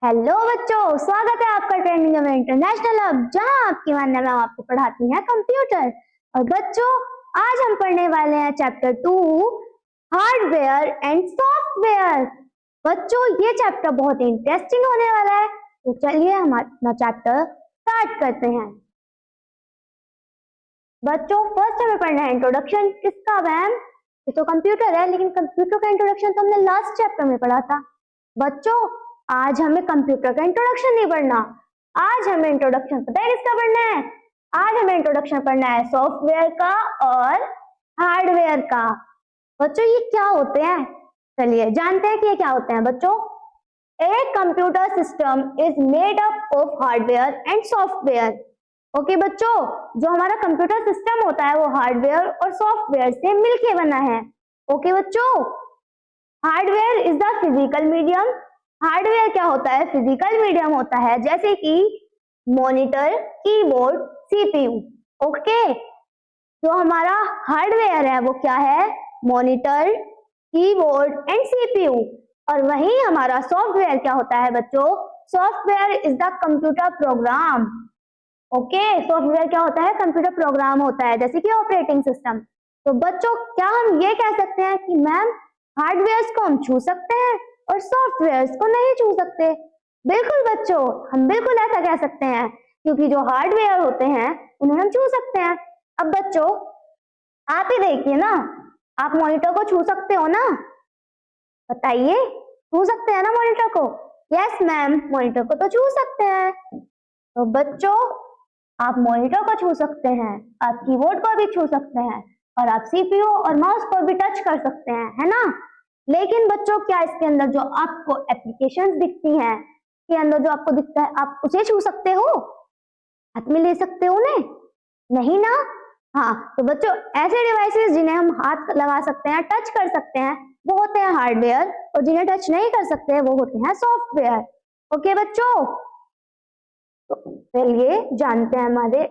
Hello बच्चों, स्वागत है आपका ट्रेंडिंग में इंटरनेशनल हब, जहां आपकी वंदना मैम आपको पढ़ाती हैं कंप्यूटर। और बच्चों, आज हम पढ़ने वाले हैं चैप्टर 2 हार्डवेयर एंड सॉफ्टवेयर। बच्चों, ये चैप्टर बहुत ही इंटरेस्टिंग होने वाला है, तो चलिए हम अपना चैप्टर स्टार्ट करते हैं। बच्चों, फर्स्ट हमें पढ़ना है इंट्रोडक्शन। किसका मैम? ये तो कंप्यूटर है, लेकिन कंप्यूटर का इंट्रोडक्शन तो हमने लास्ट चैप्टर में पढ़ा था। बच्चों, आज हमें कंप्यूटर का इंट्रोडक्शन नहीं पढ़ना, आज हमें इंट्रोडक्शन पता है किसका पढ़ना है? आज हमें इंट्रोडक्शन पढ़ना है सॉफ्टवेयर का और हार्डवेयर का। बच्चों, ये क्या होते हैं? चलिए जानते हैं कि ये क्या होते हैं। बच्चों, a computer system is made up of hardware and software. Okay बच्चों, जो हमारा कंप्यूटर सिस्टम होता है वो हार्डवेयर और सॉफ्टवेयर से मिलके बना है। ओके बच्चों, hardware is the physical medium. Hardware क्या होता है? फिजिकल मीडियम होता है, जैसे कि मॉनिटर, कीबोर्ड, सीपीयू। ओके, जो हमारा हार्डवेयर है वो क्या है? Monitor, keyboard and CPU. और वहीं हमारा सॉफ्टवेयर क्या होता है बच्चों? Software is the computer program. Okay, software क्या होता है? कंप्यूटर प्रोग्राम होता है, जैसे कि ऑपरेटिंग सिस्टम। तो बच्चों, क्या हम ये कह सकते हैं कि मैम हार्डवेयर को हम छू सकते हैं और सॉफ्टवेयर को नहीं छू सकते? बिल्कुल बच्चों, हम बिल्कुल ऐसा कह सकते हैं, क्योंकि जो हार्डवेयर होते हैं उन्हें हम छू सकते हैं। अब बच्चों, आप ही देखिए ना, आप मॉनिटर को छू सकते हो ना? बताइए, छू सकते हैं ना मॉनिटर को? यस मैम, मॉनिटर को तो छू सकते हैं। तो बच्चों, आप मॉनिटर को छू सकते हैं, आप कीबोर्ड को भी छू सकते हैं, और आप सीपीयू और माउस को भी टच कर सकते हैं, है ना? लेकिन बच्चों, क्या इसके अंदर जो आपको एप्लीकेशंस दिखती हैं, के अंदर जो आपको दिखता है, आप उसे छू सकते हो? हाथ में ले सकते हो उन्हें? नहीं ना? हाँ, तो बच्चों, ऐसे डिवाइसेस जिन्हें हम हाथ लगा सकते हैं, टच कर सकते हैं, वो होते हैं हार्डवेयर, और जिन्हें टच नहीं कर सकते वो होते हैं सॉफ्टवेयर। ओके बच्चों, तो चलिए जानते हैं हमारे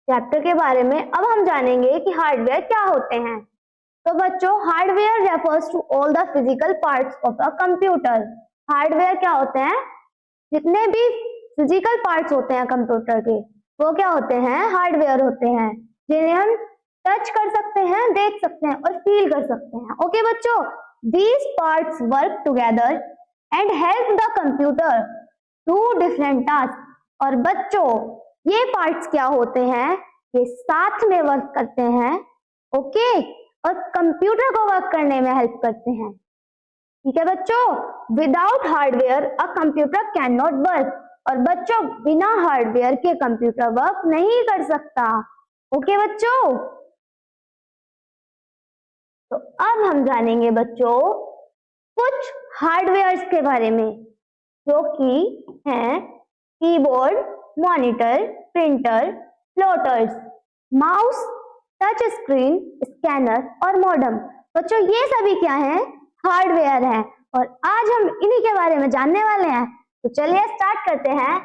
चैप्टर के बारे में। अब हम जानेंगे कि हार्डवेयर क्या होते हैं। तो बच्चों, hardware refers to all the physical parts of a computer. Hardware क्या होते हैं? जितने भी फिजिकल पार्ट्स होते हैं कंप्यूटर के, वो क्या होते हैं? हार्डवेयर होते हैं, जिन्हें हम टच कर सकते हैं, देख सकते हैं और फील कर सकते हैं। ओके बच्चों, these parts work together and help the computer to different task. और बच्चों, ये पार्ट्स क्या होते हैं? ये साथ में वर्क करते हैं, ओके, और कंप्यूटर को वर्क करने में हेल्प करते हैं। ठीक है बच्चों, without hardware a computer can not work. और बच्चों, बिना हार्डवेयर के कंप्यूटर वर्क नहीं कर सकता। ओके बच्चों, तो अब हम जानेंगे बच्चों कुछ हार्डवेयर के बारे में, जो कि हैं keyboard, monitor, printer, floaters, mouse, touch screen, scanner और मॉडेम। बच्चों, ये सभी क्या हैं? हार्डवेयर हैं, और आज हम इन्हीं के बारे में जानने वाले हैं। तो चलिए स्टार्ट करते हैं।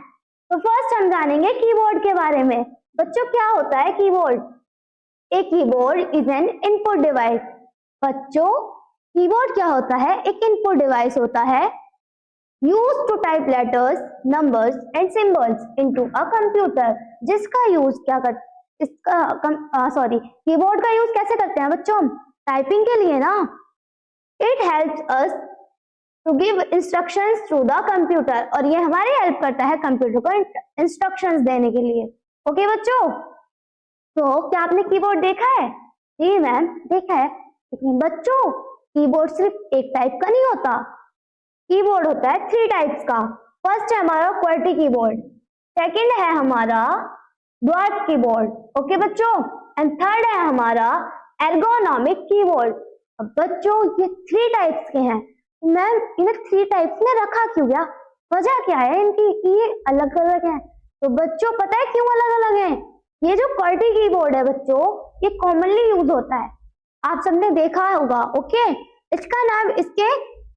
तो फर्स्ट हम जानेंगे कीबोर्ड के बारे में। बच्चों, क्या होता है keyboard? A keyboard is an input device. बच्चों, कीबोर्ड क्या होता है? एक इनपुट डिवाइस होता है, use to type letters, numbers and symbols into a computer. जिसका यूज क्या कर कीबोर्ड का यूज कैसे करते हैं बच्चों? टाइपिंग के लिए ना। It helps us to give instructions to the computer, और ये हमारी हेल्प करता है कंप्यूटर को इंस्ट्रक्शंस देने के लिए। ओके बच्चों, तो क्या आपने कीबोर्ड देखा है? जी मैम, देखा है। लेकिन बच्चों, कीबोर्ड सिर्फ एक टाइप का नहीं होता, कीबोर्ड होता है 3 टाइप्स का। फर्स्ट है हमारा क्वर्टी कीबोर्ड, सेकंड है हमारा ड्वार्फ कीबोर्ड, ओके बच्चों, एंड थर्ड है हमारा एर्गोनॉमिक कीबोर्ड। अब बच्चों, ये 3 टाइप्स के हैं। मैम, इन्हें 3 टाइप्स में रखा क्यों गया? वजह क्या है इनकी कि ये अलग अलग है? तो बच्चों, पता है क्यों अलग अलग है? ये जो क्वर्टी कीबोर्ड है बच्चों, ये कॉमनली यूज होता है, आप सबने देखा होगा। ओके, इसका नाम इसके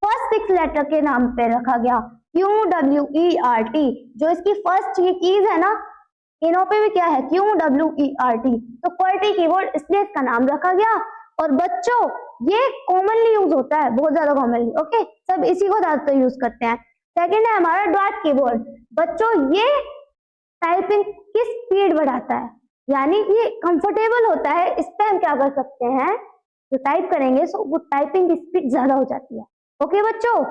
फर्स्ट 6 लेटर के नाम पे रखा गया, QWERT। जो इसकी फर्स्ट ये कीज है ना, इनों पे भी क्या है? QWERT। तो क्वर्टी कीबोर्ड इसलिए इसका नाम रखा गया। और बच्चों, ये कॉमनली यूज होता है, बहुत ज्यादा कॉमनली। ओके, सब इसी को ज्यादातर यूज करते हैं। सेकंड है हमारा डॉट कीबोर्ड। बच्चों ये टाइपिंग की स्पीड बढ़ाता है, यानी कि कंफर्टेबल होता है, इस पे हम क्या कर सकते हैं, जो टाइप करेंगे सो वो टाइपिंग की स्पीड ज्यादा हो जाती है। ओके बच्चों।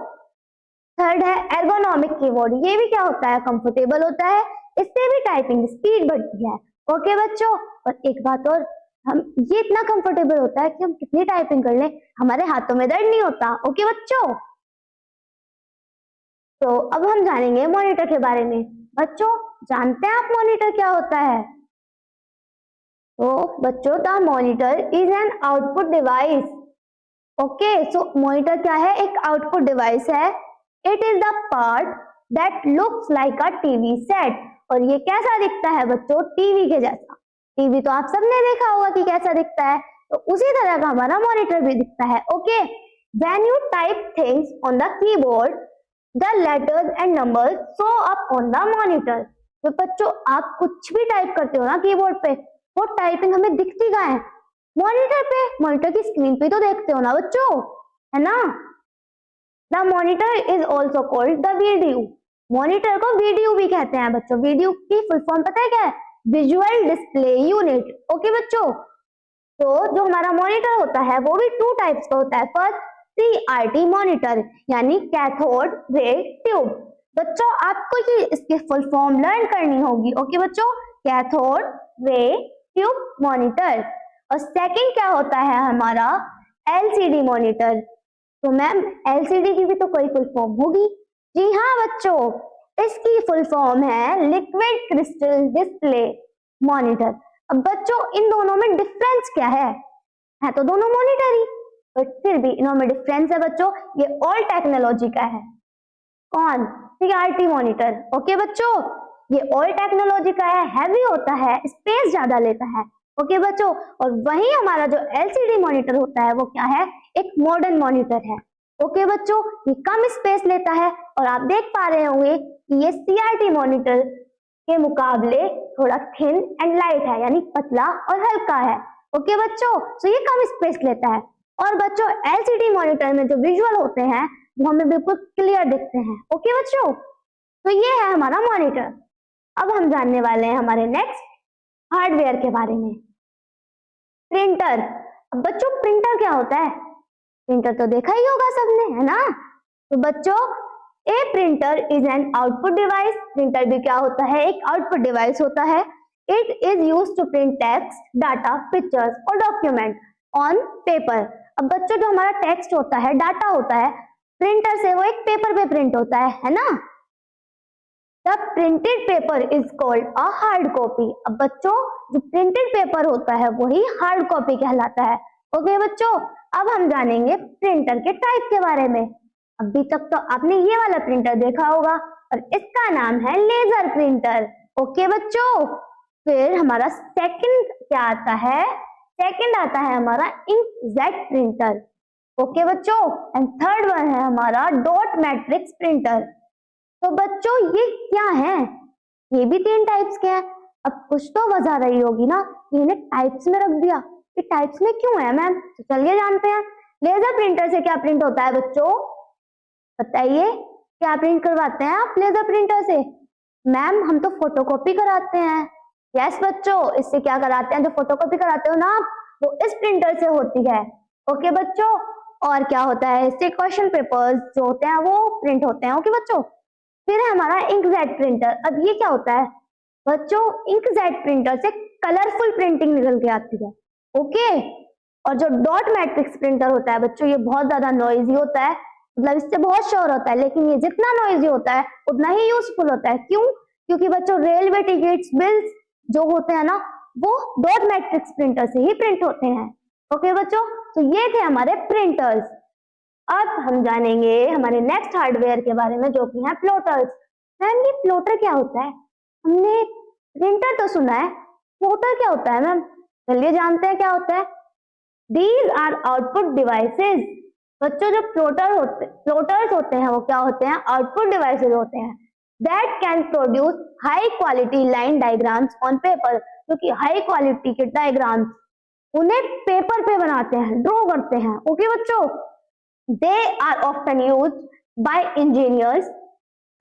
थर्ड है एर्गोनॉमिक कीबोर्ड। ये भी क्या होता है, कंफर्टेबल होता है, इससे भी टाइपिंग स्पीड बढ़ती है। ओके बच्चों। और एक बात और, हम ये इतना कंफर्टेबल होता है कि हम कितनी टाइपिंग कर लें हमारे हाथों में दर्द नहीं होता। ओके बच्चों। तो अब हम जानेंगे मॉनिटर के बारे में। बच्चों जानते हैं आप मॉनिटर क्या होता है? तो बच्चों the monitor is an output device. Okay, so monitor क्या है, एक आउटपुट डिवाइस है। It is the part that looks like a TV set. और ये कैसा दिखता है बच्चों, टीवी के जैसा। टीवी तो आप सबने देखा होगा कि कैसा दिखता है, तो उसी तरह का हमारा मॉनिटर भी दिखता है। Okay, when you type things on the keyboard the letters and numbers show up on the monitor. तो बच्चों आप कुछ भी टाइप करते हो ना कीबोर्ड पे, वो टाइपिंग हमें दिखती कहाँ है, मॉनिटर पे, मॉनिटर की स्क्रीन पे तो देखते हो ना बच्चों, है ना। The monitor is also called the video. Monitor को वीडियो भी कहते हैं बच्चों। वीडियो की फुल फॉर्म पता है क्या है, विजुअल डिस्प्ले यूनिट। ओके बच्चों। तो जो हमारा मॉनिटर होता है वो भी टू टाइप्स का होता है। फर्स्ट CRT मॉनिटर, यानी कैथोड रे ट्यूब। बच्चों आपको ये इसकी फुल फॉर्म लर्न करनी होगी। ओके बच्चों, कैथोड रे ट्यूब मॉनिटर। और सेकंड क्या होता है हमारा, LCD मॉनिटर। तो मैम LCD की भी तो कोई फुल फॉर्म होगी। जी हाँ बच्चों, इसकी फुल फॉर्म है लिक्विड क्रिस्टल डिस्प्ले मॉनिटर। अब बच्चों इन दोनों में डिफरेंस क्या है तो दोनों मॉनिटर ही, बट फिर भी इनमें डिफरेंस है बच्चों। ये ऑल टेक्नोलॉजी का है। कौन, CRT मॉनिटर। ओके बच्चों, ये ऑल टेक्नोलॉजी का है, हैवी होता है, स्पेस ज्यादा लेता है। ओके बच्चों। और वही हमारा जो LCD मॉनिटर होता है वो क्या है, एक मॉडर्न मॉनिटर है। ओके बच्चों, ये कम स्पेस लेता है और आप देख पा रहे होंगे कि ये CRT मॉनिटर के मुकाबले थोड़ा थिन एंड लाइट है, यानी पतला और हल्का है। ओके बच्चों, तो ये कम स्पेस लेता है। और बच्चों LCD मॉनिटर में जो विजुअल होते हैं वो हमें बिल्कुल क्लियर दिखते हैं। ओके बच्चों, तो ये है हमारा मॉनिटर। अब हम जानने वाले हैं हमारे नेक्स्ट हार्डवेयर के बारे में, प्रिंटर। अब बच्चों प्रिंटर क्या होता है, प्रिंटर तो देखा ही होगा सबने, है ना। तो बच्चों a printer is an output device. Printer भी क्या होता है, एक आउटपुट डिवाइस होता है। It is used to print text, data, pictures और डॉक्यूमेंट ऑन पेपर। अब बच्चों जो हमारा टेक्स्ट होता है, डाटा होता है, प्रिंटर से वो एक पेपर पे प्रिंट होता है ना। The printed paper is called a hard copy. अब बच्चों जो प्रिंटेड पेपर होता है वही हार्ड कॉपी कहलाता है। ओके बच्चों, अब हम जानेंगे प्रिंटर के टाइप के बारे में। अभी तक तो आपने ये वाला प्रिंटर देखा होगा और इसका नाम है लेजर प्रिंटर। ओके बच्चों, फिर हमारा सेकंड क्या आता है, सेकंड आता है हमारा इंकजेट प्रिंटर। ओके बच्चों, एंड थर्ड वन है हमारा डॉट मैट्रिक्स प्रिंटर। तो बच्चों ये क्या है, ये भी तीन टाइप्स के हैं। अब कुछ तो वजह रही होगी ना, इन्हें टाइप्स में रख दिया, ये टाइप्स में क्यों है मैम, तो चलिए जानते हैं। लेजर प्रिंटर से क्या प्रिंट होता है बच्चों, बताइए क्या प्रिंट करवाते हैं आप लेजर प्रिंटर से? मैम हम तो फोटोकॉपी कराते हैं। यस बच्चों, इससे क्या कराते हैं, जो फोटोकॉपी कराते हो ना आप, वो इस प्रिंटर से होती है। ओके बच्चों, और क्या होता है, इससे क्वेश्चन पेपर्स जो होते हैं वो प्रिंट होते हैं। ओके बच्चों, फिर है हमारा इंकजेट प्रिंटर। अब ये क्या होता है बच्चों, इंकजेट प्रिंटर से कलरफुल प्रिंटिंग निकल के आती है। ओके, और जो डॉट मैट्रिक्स प्रिंटर होता है बच्चों, ये बहुत ज्यादा नॉइजी होता है, मतलब इससे बहुत शोर होता है, लेकिन ये जितना नॉइजी होता है उतना ही यूजफुल होता है। क्यों, क्योंकि बच्चों रेलवे टिकट्स, बिल्स जो होते हैं ना, वो डॉट मैट्रिक्स प्रिंटर से ही प्रिंट होते हैं। ओके बच्चों, तो ये थे हमारे प्रिंटर्स। अब हम जानेंगे हमारे नेक्स्ट हार्डवेयर के बारे में, जो कि है प्लॉटर्स। मैम ये प्लॉटर क्या होता है, हमने प्रिंटर तो सुना है, प्लॉटर क्या होता है मैम, चलिए जानते हैं क्या होता है। These are output devices। बच्चों जो प्लॉटर्स होते हैं वो क्या होते हैं, आउटपुट डिवाइसेस होते हैं। That can produce high quality line diagrams on paper। जो कि हाई क्वालिटी के डायग्राम्स उन्हें पेपर पे बनाते हैं, ड्रॉ करते हैं। ओके बच्चों, they are often used by engineers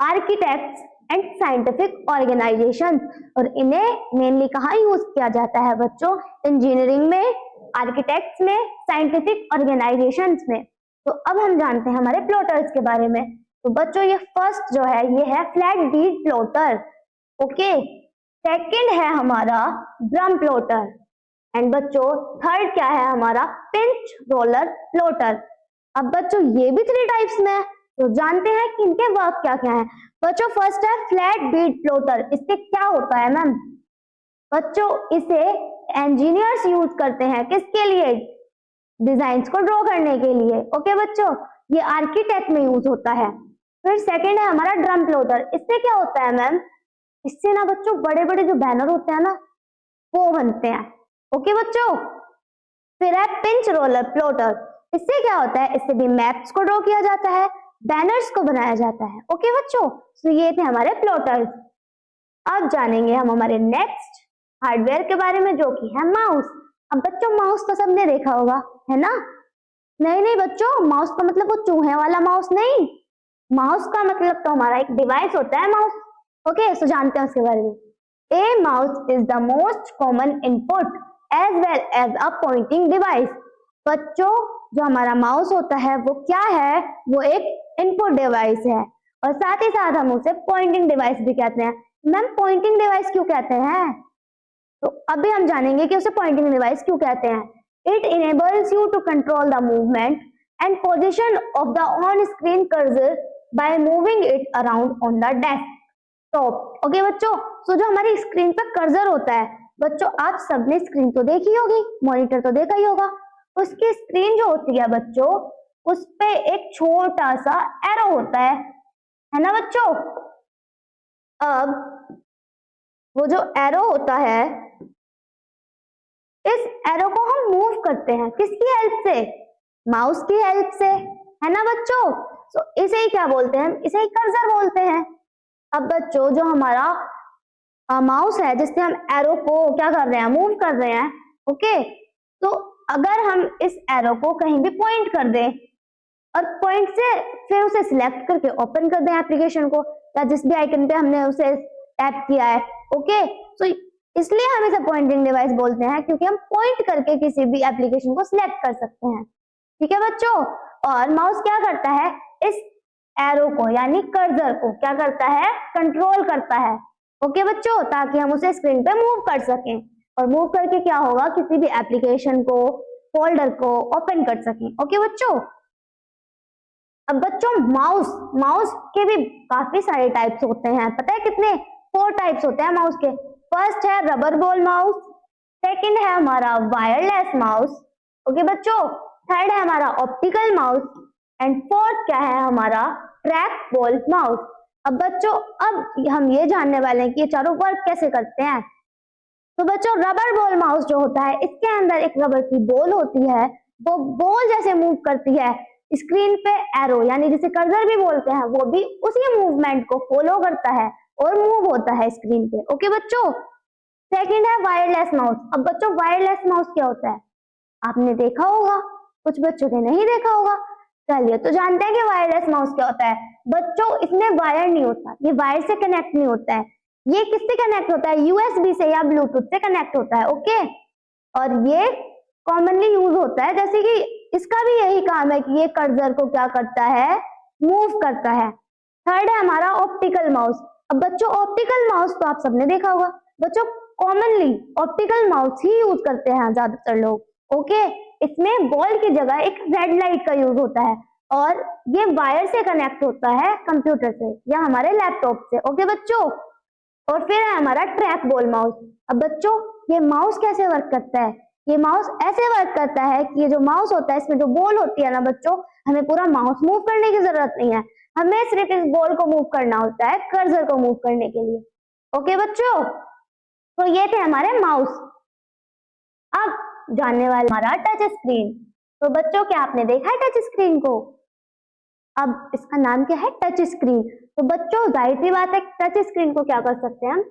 architects and scientific organisation, और इन्हें मेनली कहाँ यूज किया जाता है बच्चों? इंजीनियरिंग में, आर्किटेक्ट्स में, साइंटिफिक ऑर्गेनाइजेशंस में। तो अब हम जानते हैं हमारे प्लॉटर्स के बारे में। तो बच्चों ये फर्स्ट जो है ये है flat Beed plotter, okay. Second है हमारा ड्रम प्लॉटर, एंड बच्चों थर्ड क्या है हमारा? Pinch roller plotter. अब बच्चों ये भी 3 टाइप्स में है, तो जानते हैं कि इनके वर्क क्या क्या है। बच्चों फर्स्ट है फ्लैट बीड प्लॉटर। इससे क्या होता है मैम? बच्चों इसे इंजीनियर्स यूज करते हैं किसके लिए? डिजाइन्स को ड्रॉ करने के लिए, ओके बच्चों। ये आर्किटेक्ट में यूज होता है। फिर सेकंड है हमारा ड्रम प्लॉटर। इससे क्या होता है मैम? इससे ना बच्चों बड़े बड़े जो बैनर होते हैं ना वो बनते हैं, ओके बच्चों। फिर है पिंच रोलर प्लॉटर। इससे क्या होता है? इससे भी मैप्स को ड्रॉ किया जाता है, बैनर्स को बनाया जाता है, ओके बच्चों। तो ये थे हमारे प्लॉटर्स। अब जानेंगे हम हमारे नेक्स्ट हार्डवेयर के बारे में, जो कि है माउस। अब बच्चों माउस तो सबने देखा होगा, है ना? नहीं नहीं बच्चों, माउस का मतलब वो चूहे वाला माउस नहीं, माउस का मतलब तो हमारा एक डिवाइस होता है माउस, ओके। सो जानते हैं उसके बारे में। A mouse is the most common input as well as a pointing device. बच्चों जो हमारा माउस होता है वो क्या है? वो एक इनपुट डिवाइस है, और साथ ही साथ हम उसे पॉइंटिंग डिवाइस भी कहते हैं। मैम पॉइंटिंग डिवाइस क्यों कहते हैं? तो अभी हम जानेंगे कि उसे पॉइंटिंग डिवाइस क्यों कहते हैं। It enables you to control the movement and position of the on screen cursor by moving it around on the desktop, okay बच्चों। सो जो हमारी स्क्रीन पर कर्सर होता है बच्चों, आप सबने स्क्रीन तो देखी होगी, मॉनिटर तो देखा ही होगा। उसकी स्क्रीन जो होती है बच्चों, उस पे एक छोटा सा एरो होता है ना बच्चों। अब वो जो एरो होता है, इस एरो को हम मूव करते हैं किसकी हेल्प से? माउस की हेल्प से, है ना बच्चों। तो इसे ही क्या बोलते हैं? इसे ही कर्सर बोलते हैं। अब बच्चों जो हमारा माउस है जिससे हम एरो को क्या कर रहे हैं? मूव कर रहे हैं, ओके। तो अगर हम इस एरो को कहीं भी पॉइंट कर दें और पॉइंट से फिर उसे सिलेक्ट करके ओपन कर दें एप्लीकेशन को, या जिस भी आइकन पे हमने उसे टैप किया है, ओके। तो इसलिए हम इसे पॉइंटिंग डिवाइस बोलते हैं, क्योंकि हम पॉइंट करके किसी भी एप्लीकेशन को सिलेक्ट कर सकते हैं, ठीक है बच्चों। और माउस क्या करता है? इस एरो को यानी कर्सर को क्या करता है? कंट्रोल करता है, ओके बच्चों, ताकि हम उसे स्क्रीन पे मूव कर सकें, और मूव करके क्या होगा? किसी भी एप्लीकेशन को, फोल्डर को ओपन कर सकें, ओके बच्चों। अब बच्चों माउस के भी काफी सारे टाइप्स होते हैं, पता है कितने? 4 टाइप्स होते हैं माउस के। फर्स्ट है रबर बॉल माउस, सेकंड है हमारा वायरलेस माउस, ओके बच्चों। थर्ड है हमारा ऑप्टिकल माउस, एंड फोर्थ क्या है हमारा? Track ball mouse. अब बच्चों अब हम ये जानने वाले हैं कि ये चारों वर्क कैसे करते हैं। तो बच्चों रबर बॉल माउस जो होता है, इसके अंदर एक रबर की बॉल होती है, वो बॉल जैसे मूव करती है स्क्रीन पे एरो यानी जिसे कर्सर भी बोलते हैं, वो भी उसी मूवमेंट को फॉलो करता है और मूव होता है स्क्रीन पे, ओके बच्चों। सेकंड है वायरलेस माउस। अब बच्चों वायरलेस माउस क्या होता है? आपने देखा होगा, कुछ बच्चों ने नहीं देखा होगा। चलिए तो जानते हैं कि वायरलेस माउस क्या होता है। बच्चों इसमें वायर नहीं होता, ये वायर से कनेक्ट नहीं होता है, ये किससे कनेक्ट होता है? यूएसबी से या ब्लूटूथ से कनेक्ट होता है, ओके। और ये कॉमनली यूज होता है, जैसे कि इसका भी यही काम है कि ये कर्सर को क्या करता है? मूव करता है। थर्ड है हमारा ऑप्टिकल माउस। अब बच्चों ऑप्टिकल माउस तो आप सबने देखा होगा बच्चों, कॉमनली ऑप्टिकल माउस ही यूज करते हैं ज्यादातर लोग, ओके। इसमें बॉल की जगह एक रेड लाइट का यूज होता है, और ये वायर से कनेक्ट होता है कंप्यूटर से या हमारे लैपटॉप से, ओके बच्चों। और फिर है हमारा ट्रैक बॉल माउस। अब बच्चों ये माउस कैसे वर्क करता है? ये माउस ऐसे वर्क करता है कि ये जो माउस होता है इसमें जो बॉल होती है ना बच्चों, हमें पूरा माउस मूव करने की जरूरत नहीं है, हमें सिर्फ इस बॉल को मूव करना होता है कर्सर को मूव करने के लिए, ओके बच्चों। तो ये थे हमारे माउस। अब जानने वाले हमारा टच स्क्रीन। तो बच्चों क्या आपने देखा है टच स्क्रीन को? अब इसका नाम क्या है? Touch screen. तो बच्चों जाहिर सी बात है टच स्क्रीन को क्या कर सकते हैं हम?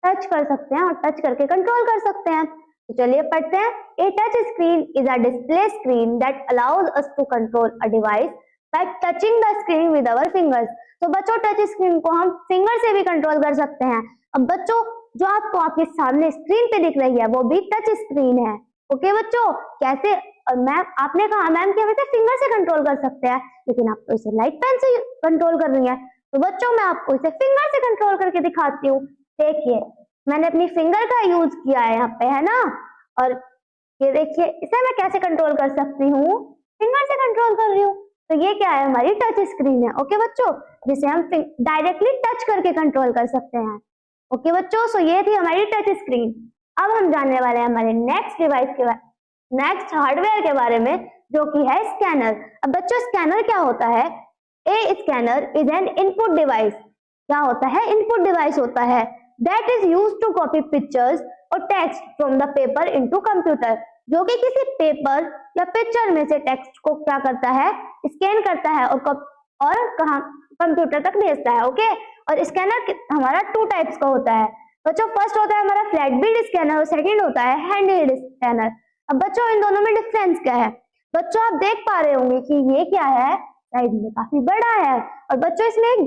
टच कर सकते हैं, और टच करके कंट्रोल कर सकते हैं। तो चलिए पढ़ते हैं। A touch screen is a display screen that allows us to control a device by touching the screen with our fingers. तो बच्चों टच स्क्रीन को हम फिंगर से भी कंट्रोल कर सकते हैं। अब बच्चों जो आपको आपके सामने स्क्रीन पे दिख रही है वो भी टच स्क्रीन है। ओके बच्चों, कैसे? और मैम आपने कहा मैम कि हम इसे फिंगर से कंट्रोल कर सकते हैं, लेकिन आप तो इसे लाइट पेन से कंट्रोल कर रही हैं। तो बच्चों मैं आपको इसे फिंगर से कंट्रोल करके दिखाती हूँ। देखिए मैंने अपनी फिंगर का यूज किया है यहाँ पे, है ना। और ये देखिए इसे मैं कैसे कंट्रोल कर सकती हूँ, फिंगर से कंट्रोल कर रही हूँ। तो ये क्या है, हमारी टच स्क्रीन है। ओके बच्चों, जिसे हम डायरेक्टली टच करके कंट्रोल कर सकते हैं। ओके बच्चों, सो ये थी हमारी टच स्क्रीन। अब हम जानने वाले हैं हमारे नेक्स्ट डिवाइस के बारे, नेक्स्ट हार्डवेयर के बारे में, जो कि है स्कैनर। अब बच्चों स्कैनर क्या होता है? A scanner is an input device. क्या होता है? इनपुट डिवाइस होता है that is used to copy pictures और text from the paper into computer, जो कि किसी पेपर या पिक्चर में से टेक्स्ट को क्या करता है, स्कैन करता है और कहाँ कंप्यूटर तक भेजता है। ओके, और स्कैनर हमारा 2 टाइप्स का होता है बच्चों। फर्स्ट होता है हमारा फ्लैट बेड स्कैनर और सेकंड होता है हैंड हेल्ड स्कैनर। अब बच्चों इन दोनों में डिफरेंस क्या है? बच्चों आप देख पा रहे होंगे कि ये क्या है, साइज में काफी बड़ा है, और बच्चों इसमें एक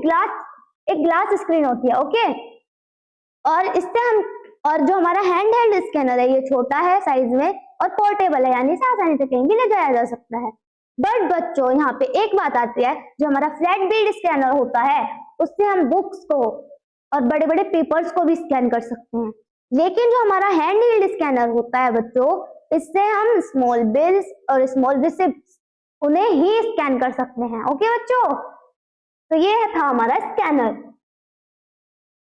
ग्लास स्क्रीन होती है। ओके, और इससे हम, और जो हमारा हैंड हेल्ड स्कैनर है ये छोटा है साइज में और पोर्टेबल है, यानी से आसानी से कहीं भी ले जाया जा सकता है। बट बच्चों यहाँ पे एक बात आती है, जो हमारा फ्लैट बेड स्कैनर होता है उससे हम बुक्स को और बड़े बड़े पेपर्स को भी स्कैन कर सकते हैं, लेकिन जो हमारा हैंड हेल्ड स्कैनर होता है बच्चों, इससे हम स्मॉल बिल्स और स्मॉल रिसिप्ट्स उन्हें ही स्कैन कर सकते हैं। ओके बच्चों, तो ये था हमारा स्कैनर।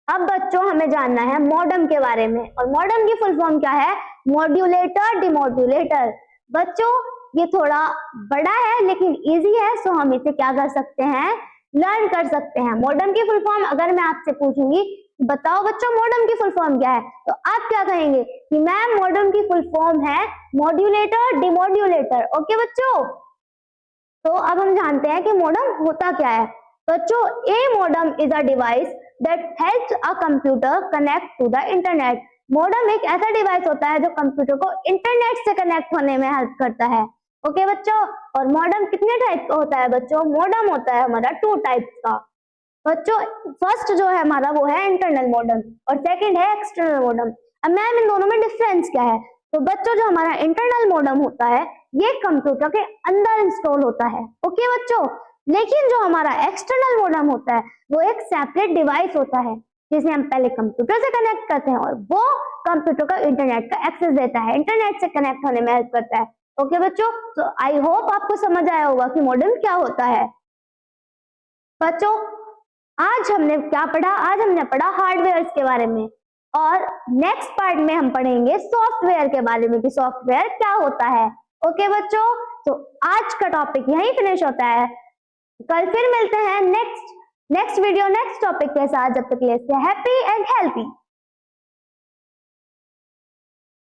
अब बच्चों हमें जानना है मॉडेम के बारे में, और मॉडेम की फुल फॉर्म क्या है? Modulator demodulator. बच्चों ये थोड़ा बड़ा है लेकिन इजी है, सो हम इसे क्या कर सकते हैं, लर्न कर सकते हैं। मॉडेम की फुल फॉर्म अगर मैं आपसे पूछूंगी बताओ बच्चों मॉडेम की फुल फॉर्म क्या है, तो आप क्या कहेंगे कि मैम मॉडेम की फुल फॉर्म है मॉड्यूलेटर डिमॉड्यूलेटर। ओके बच्चों, तो अब हम जानते हैं कि मॉडेम होता क्या है। बच्चों a modem is a device that helps a computer connect to the internet. Modem एक ऐसा डिवाइस होता है जो कंप्यूटर को इंटरनेट से कनेक्ट होने में हेल्प करता है। ओके बच्चों, और मॉडेम कितने टाइप का होता है बच्चों? मॉडेम होता है हमारा 2 टाइप्स का। बच्चों फर्स्ट जो है हमारा वो है इंटरनल मॉडेम और सेकंड है एक्सटर्नल मॉडेम। अब मैम इन दोनों में डिफरेंस क्या है? तो बच्चों जो हमारा इंटरनल मॉडेम होता है ये कंप्यूटर के अंदर इंस्टॉल होता है। ओके बच्चों, लेकिन जो हमारा एक्सटर्नल मॉडेम होता है वो एक सेपरेट डिवाइस होता है जिसे हम पहले कंप्यूटर से कनेक्ट करते हैं और वो कंप्यूटर का इंटरनेट का एक्सेस देता है, इंटरनेट से कनेक्ट होने में हेल्प करता है। ओके बच्चों, तो आई होप आपको समझ आया होगा कि मॉडेम क्या होता है। बच्चों आज हमने क्या पढ़ा? आज हमने पढ़ा हार्डवेयर के बारे में, और नेक्स्ट पार्ट में हम पढ़ेंगे सॉफ्टवेयर के बारे में कि सॉफ्टवेयर क्या होता है। ओके बच्चों, तो आज का टॉपिक यहीं फिनिश होता है। कल फिर मिलते हैं नेक्स्ट वीडियो नेक्स्ट टॉपिक के साथ। जब तक के लिए हैप्पी एंड हेल्थी।